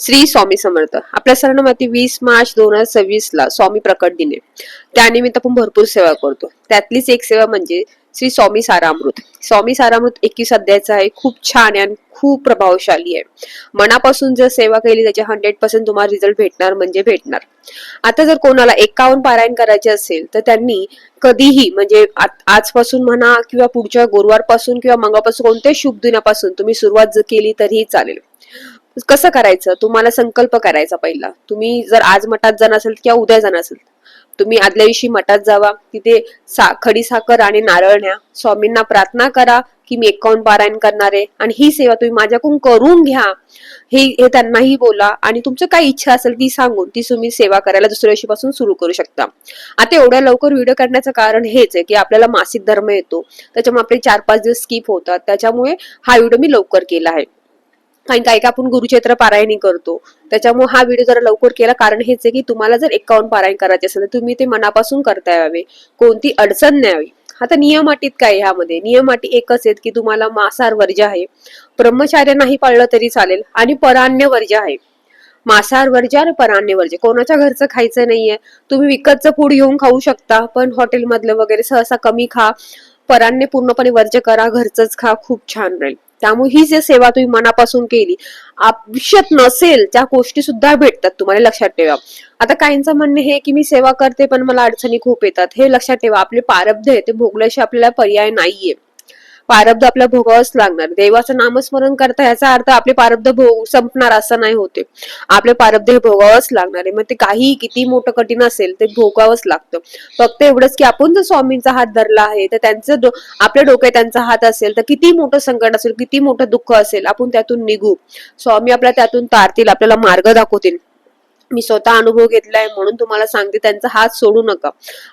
श्री स्वामी समर्थ. आपल्या सर्वांना माहिती 20 मार्च 2026 ला स्वामी प्रकट दिन आहे. त्यानिमित्त आपण भरपूर सेवा करतो. त्यातलीच एक सेवा म्हणजे श्री स्वामी सारामृत. स्वामी सारामृत 21 अध्यायाचं आहे. खूप छान आहे आणि खूप प्रभावशाली आहे. मनापासून जर सेवा केली त्याचे 100% तुम्हाला रिझल्ट भेटणार म्हणजे भेटणार. आता जर कोणाला 51 पारायण करायचे असेल तर त्यांनी कधीही म्हणजे आजपासून म्हणा किंवा पुढच्या गुरुवारपासून किंवा मंगळवारपासून कोणत्याही शुभ दिनापासून तुम्ही सुरुवात जर केली तरीही चालेल. कसं करायचं, तुम्हाला संकल्प करायचा पहिला. तुम्ही जर आज मठात जाणार असेल किंवा उद्या जाणार असेल, तुम्ही आदल्या दिवशी मठात जावा, तिथे खडी साखर आणि नारळ न्या, स्वामींना प्रार्थना करा की मी 51 पारायण करणार आहे आणि ही सेवा तुम्ही माझ्याकडून करून घ्या, हे त्यांनाही बोला आणि तुमचं काय इच्छा असेल ती सांगून ती तुम्ही सेवा करायला दुसऱ्या दिवशीपासून सुरू करू शकता. आता एवढ्या लवकर व्हिडिओ करण्याचं कारण हेच आहे की आपल्याला मासिक धर्म येतो, त्याच्यामुळे आपले 4-5 दिवस स्किप होतात. त्याच्यामुळे हा व्हिडिओ मी लवकर केला आहे. काही काय का आपण गुरुचैत्र पारायणी करतो, त्याच्यामुळे हा व्हिडिओ जरा लवकर केला. कारण हेच आहे की तुम्हाला जर 51 पारायण करायचे असेल तर तुम्ही ते मनापासून करता यावे, कोणती अडचण नाही यावी. आता नियम अटीत काय, ह्यामध्ये नियम अटी एकच आहेत की तुम्हाला मांसाहार वर्ज्य आहे, ब्रह्मचर्य नाही पाळलं तरी चालेल आणि परान्न वर्ज्य आहे. मांसाहार वर्ज्य आणि परान्न वर्ज्य, कोणाच्या घरचं खायचं नाहीये. तुम्ही विकतचं फूड घेऊन खाऊ शकता, पण हॉटेलमधलं वगैरे सहसा कमी खा. परान्न पूर्णपणे वर्ज्य करा, घरचंच खा, खूप छान राहील. त्यामुळे ही जी सेवा तुम्ही मनापासून केली, आयुष्यात नसेल त्या गोष्टी सुद्धा भेटतात, तुम्हाला लक्षात ठेवा. आता काहींचं म्हणणे हे की मी सेवा करते पण मला अडचणी खूप येतात. हे लक्षात ठेवा, आपले प्रारब्ध आहे ते भोगल्याशिवाय आपल्याला पर्याय नाहीये. प्रारब्ध आपल्या भोगावंच लागणार. देवाचं नामस्मरण करता याचा अर्थ आपले प्रारब्ध संपणार असं नाही होते. आपले प्रारब्ध हे भोगावंच लागणार आहे. मग ते काही किती मोठं कठीण असेल ते भोगावंच लागतं. फक्त एवढंच की आपण जर स्वामींचा हात धरला आहे तर त्यांचं आपल्या डोक्यात त्यांचा हात असेल तर किती मोठं संकट असेल, किती मोठं दुःख असेल, आपण त्यातून निघू. स्वामी आपल्याला त्यातून तारतील, आपल्याला मार्ग दाखवतील. मी स्वतः अनुभव घेतलाय म्हणून तुम्हाला सांगते, त्यांचा हात सोडू नका.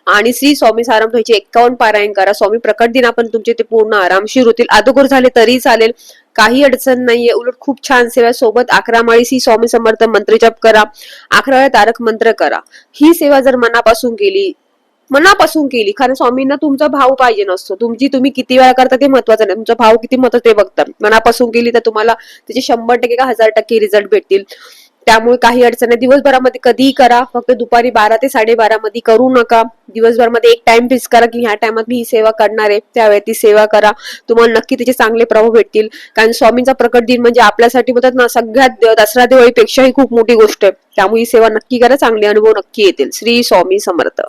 आणि श्री स्वामी सारामृत 51 पारायण करा. स्वामी प्रकट दिन आपण तुमचे ते पूर्ण आरामशीर होतील. अगोदर झाले तरी चालेल, काही अडचण नाहीये. उलट खूप छान सेवा. सोबत 11 माळी श्री स्वामी समर्थ मंत्र जप करा, 11 वेळा तारक मंत्र करा. ही सेवा जर मनापासून केली, कारण स्वामींना तुमचा भाव पाहिजे नसतो. तुम्ही किती वेळा करता ते महत्वाचं नाही, तुमचा भाव किती महत्वाचं ते बघतात. मनापासून केली तर तुम्हाला त्याचे 100% का 1000% रिझल्ट भेटतील. त्यामुळे काही अडचण नाही. दिवसभरामध्ये कधीही करा, फक्त दुपारी 12 ते 12:30 मध्ये करू नका. दिवसभरामध्ये एक टाइम फिक्स करा की ह्या टाइमात मी ही सेवा करणार आहे, त्यावेळी ती सेवा करा. तुम्हाला नक्की त्याचे चांगले प्रभाव भेटतील. कारण स्वामींचा प्रकट दिन म्हणजे आपल्यासाठी बोलतात ना, सगळ्यात दसरा दिवाळीपेक्षाही खूप मोठी गोष्ट आहे. त्यामुळे ही सेवा नक्की करा, चांगले अनुभव नक्की येतील. श्री स्वामी समर्थ.